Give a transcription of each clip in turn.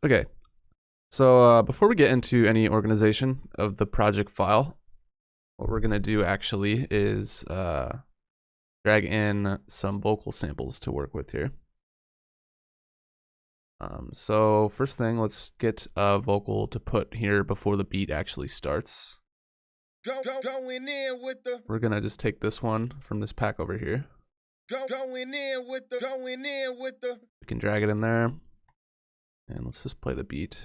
Okay, so before we get into any organization of the project file, what we're gonna do actually is drag in some vocal samples to work with here. So first thing, let's get a vocal to put here before the beat actually starts. Going in with the. We're gonna just take this one from this pack over here. Going in with the. We can drag it in there, and let's just play the beat.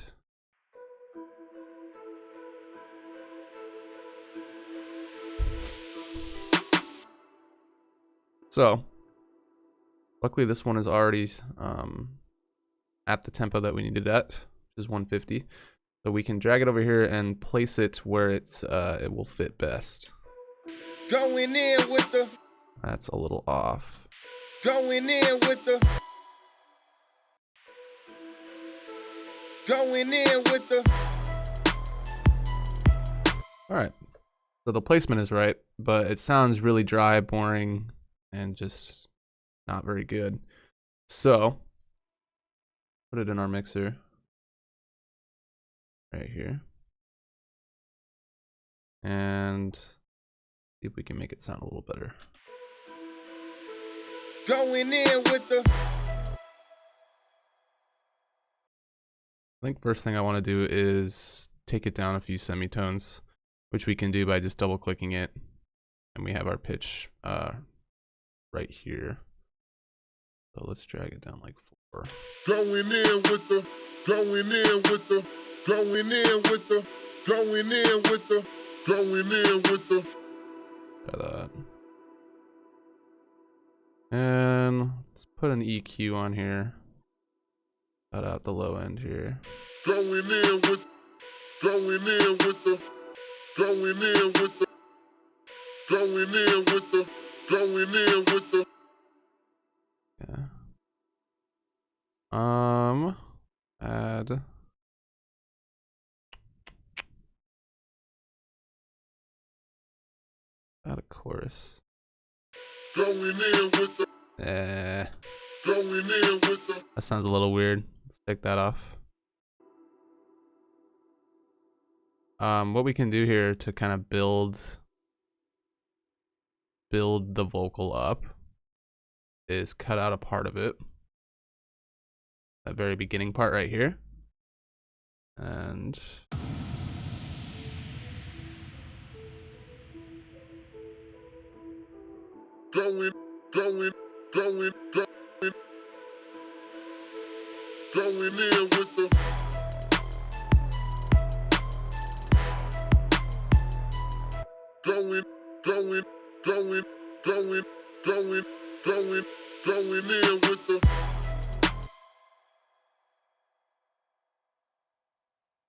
So, luckily this one is already at the tempo that we needed at, which is 150. So we can drag it over here and place it where it's it will fit best. Going in with the. That's a little off. Going in with the. Going in with the. All right. So the placement is right, but it sounds really dry, boring, and just not very good. So put it in our mixer right here, and see if we can make it sound a little better. Going in with the. I think first thing I want to do is take it down a few semitones, which we can do by just double clicking it, and we have our pitch right here. So let's drag it down like 4. Going in with the. Going in with the. Going in with the. Going in with the. Going in with the. Try that. And let's put an EQ on here. Cut out the low end here. Going in with. Going in with the. Going in with the. Going in with the. Going in with the. Yeah. Add a chorus. Going in with the. Going in with the. That sounds a little weird. Let's take that off. What we can do here to kind of build the vocal up is cut out a part of it. That very beginning part right here. And Going in with the. Going in with the.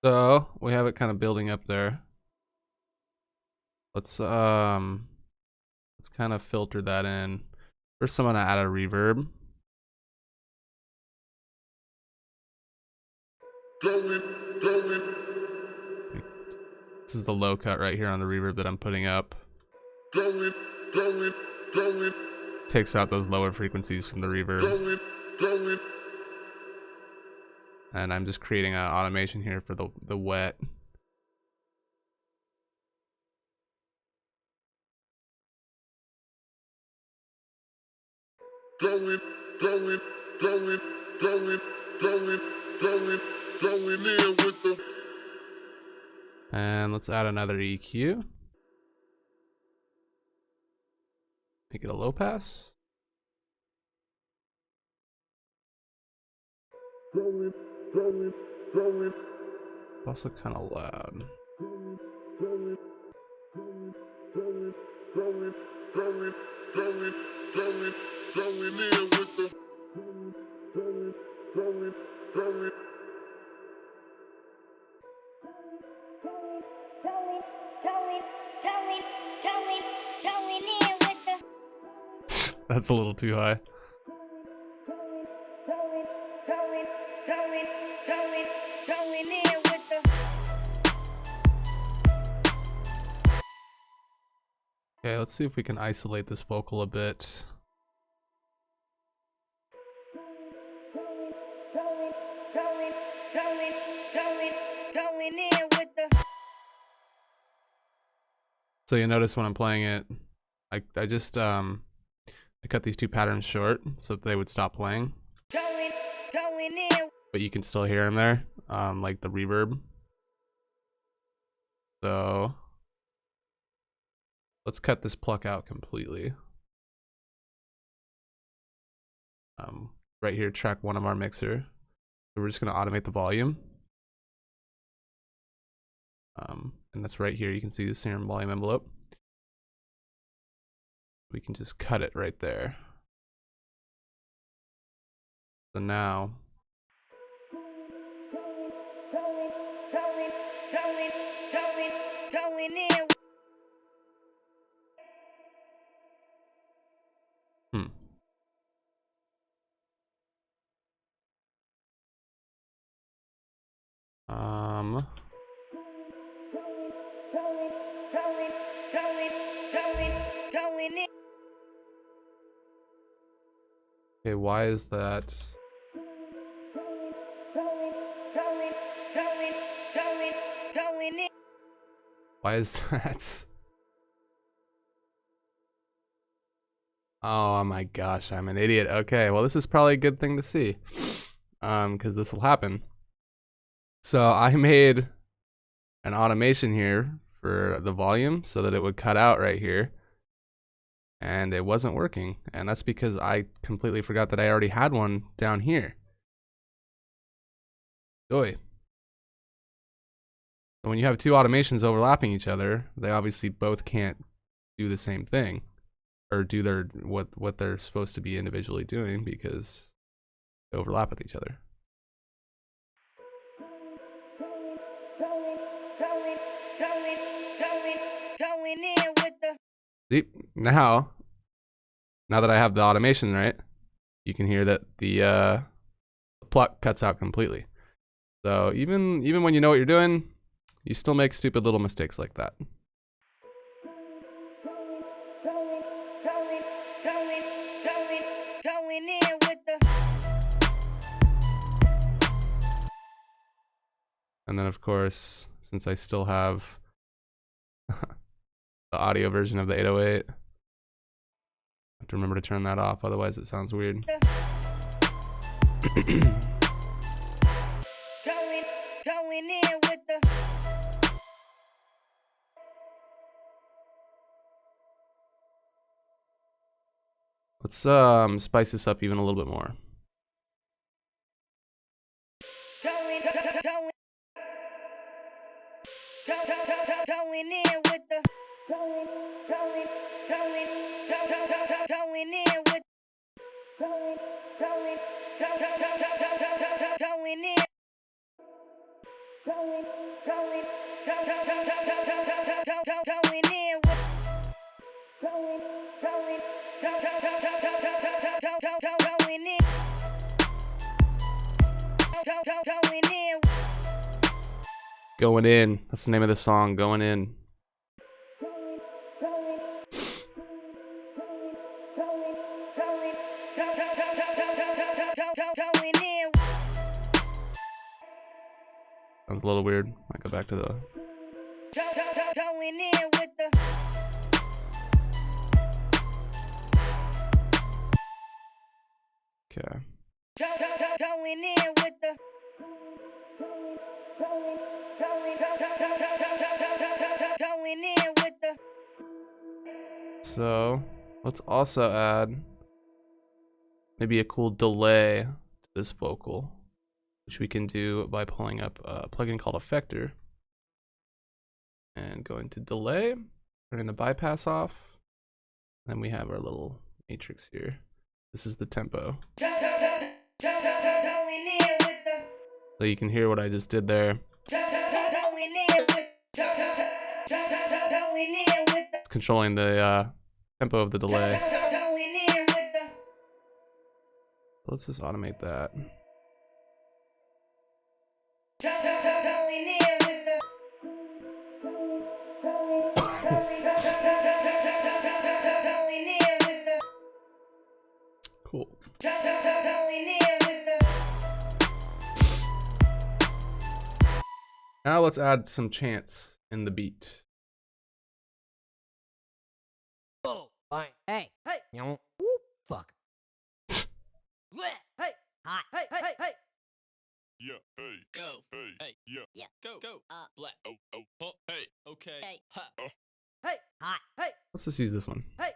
so we have it kind of building up there. Let's kind of filter that in. First I'm gonna add a reverb. This is the low cut right here on the reverb that I'm putting up. Takes out those lower frequencies from the reverb. And I'm just creating an automation here for the wet. Going in with the. And let's add another EQ. Make it a low pass. It's also kind of loud. Going in with the. That's a little too high. Going in with the. Okay, let's see if we can isolate this vocal a bit. So you notice when I'm playing it, I just I cut these two patterns short so that they would stop playing. But you can still hear them there, like the reverb. So let's cut this pluck out completely. Right here, track 1 of our mixer. So we're just gonna automate the volume. And that's right here. You can see the serum volume envelope. We can just cut it right there. So now okay, why is that? Why is that? Oh my gosh, I'm an idiot. Okay, well this is probably a good thing to see, because this will happen. So I made an automation here for the volume so that it would cut out right here, and it wasn't working, and that's because I completely forgot that I already had one down here. Joy. So when you have two automations overlapping each other, they obviously both can't do the same thing or do their what they're supposed to be individually doing because they overlap with each other. See, now that I have the automation right, you can hear that the pluck cuts out completely. So even when you know what you're doing, you still make stupid little mistakes like that. And then of course, since I still have the audio version of the 808, I have to remember to turn that off, otherwise it sounds weird. Let's spice this up even a little bit more. Going in. That's the name of the song, Going In. Sounds a little weird. Might go back to the... Okay. So let's also add maybe a cool delay to this vocal, which we can do by pulling up a plugin called Effector and going to delay, turning the bypass off. Then we have our little matrix here. This is the tempo. So you can hear what I just did there. It's controlling the tempo of the delay. Let's just automate that. Cool. Now let's add some chants in the beat. Oh, fine. Hey, hey, whoop, fuck. Hey, hot, hey, hey, hey. Yeah, hey, Go. hey, Hey. yeah, Yeah. Go. Black. oh, Oh. Hey. Okay. Hey. Ha. Hey, hot, hey, Let's just use this one. hey.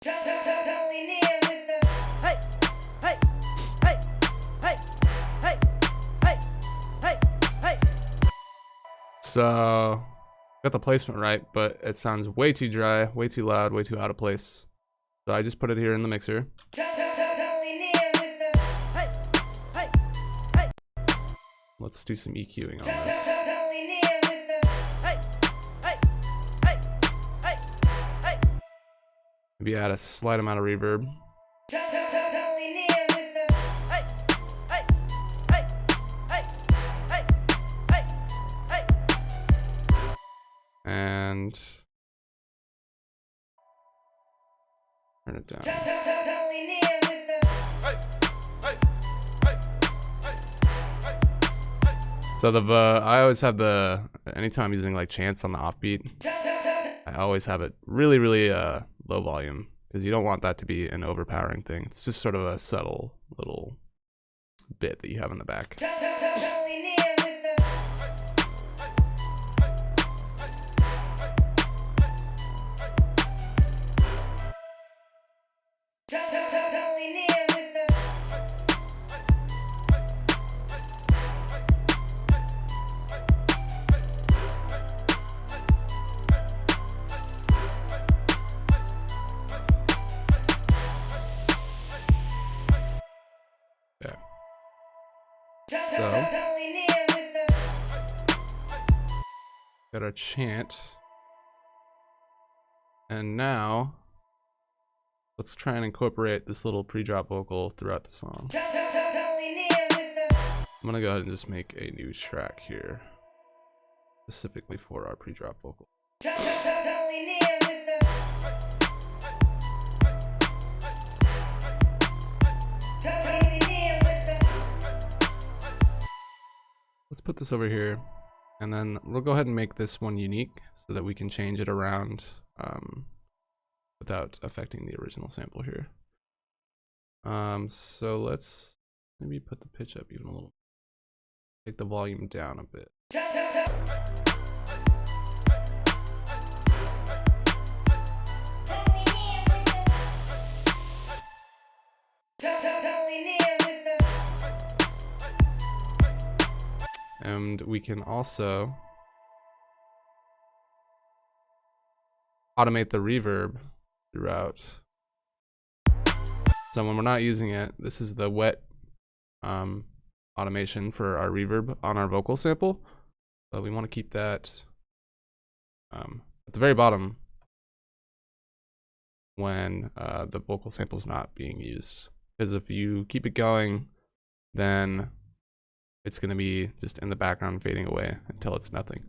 Going in with the hey, hey, hey, hey, hey, hey, hey, hey. So, got the placement right, but it sounds way too dry, way too loud, way too out of place. So I just put it here in the mixer. Going in with the hey, hey, hey. Let's do some EQing on this. Going in with the hey, hey, hey, hey, hey. Maybe add a slight amount of reverb. Going in with the hey, hey, hey, hey, hey, hey, hey. And turn it down. Going in with the So I always have anytime I'm using like chants on the offbeat, I always have it really, really low volume because you don't want that to be an overpowering thing. It's just sort of a subtle little bit that you have in the back. going in with the going in with the Yeah. going in with the Got our chant. And now let's try and incorporate this little pre-drop vocal throughout the song. going in with the I'm gonna go ahead and just make a new track here, specifically for our pre-drop vocal. going in with the going in with the Let's put this over here, and then we'll go ahead and make this one unique so that we can change it around without affecting the original sample here. So let's maybe put the pitch up even a little. Take the volume down a bit. going in with the And we can also automate the reverb throughout. So when we're not using it, this is the wet automation for our reverb on our vocal sample. So we want to keep that at the very bottom when the vocal sample is not being used. Because if you keep it going, then it's going to be just in the background fading away until it's nothing.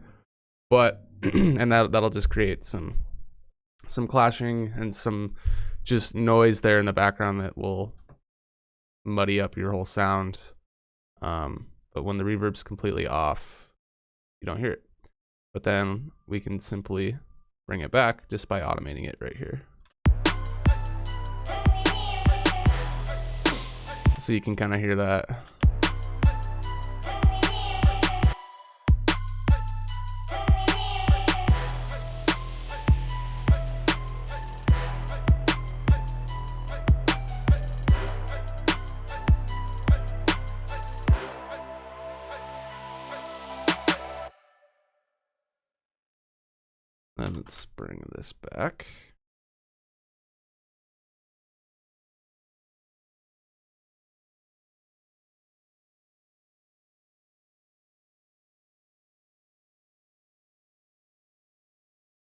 But and that'll just create some clashing and some just noise there in the background that will muddy up your whole sound. But when the reverb's completely off, you don't hear it. But then we can simply bring it back just by automating it right here. So you can kind of hear that. And let's bring this back.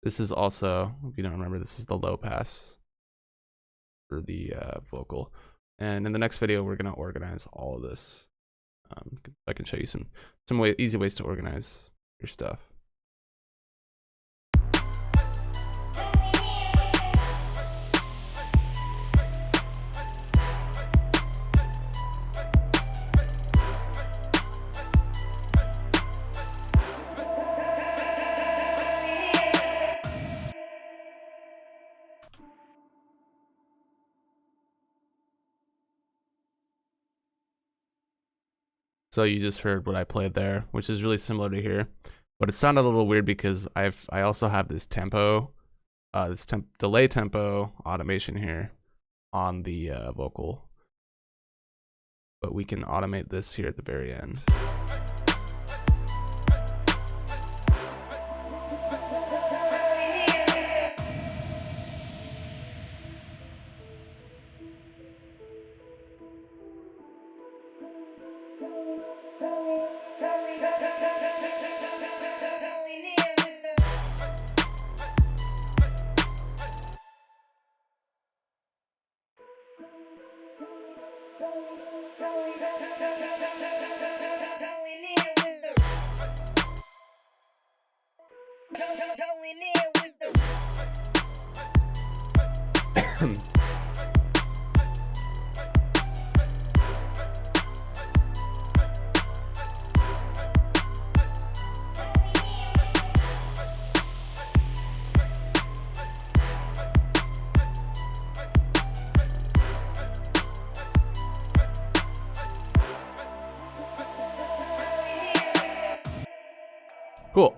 This is also, if you don't remember, this is the low pass for the vocal. And in the next video, we're going to organize all of this. I can show you some easy ways to organize your stuff. So you just heard what I played there, which is really similar to here, but it sounded a little weird because I also have this tempo, delay tempo automation here on the vocal, but we can automate this here at the very end. Cool.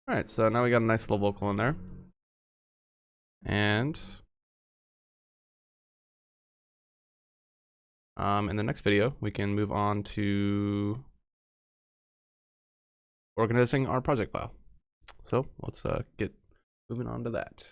All right, so now we got a nice little vocal in there. And in the next video, we can move on to organizing our project file. So let's get moving on to that.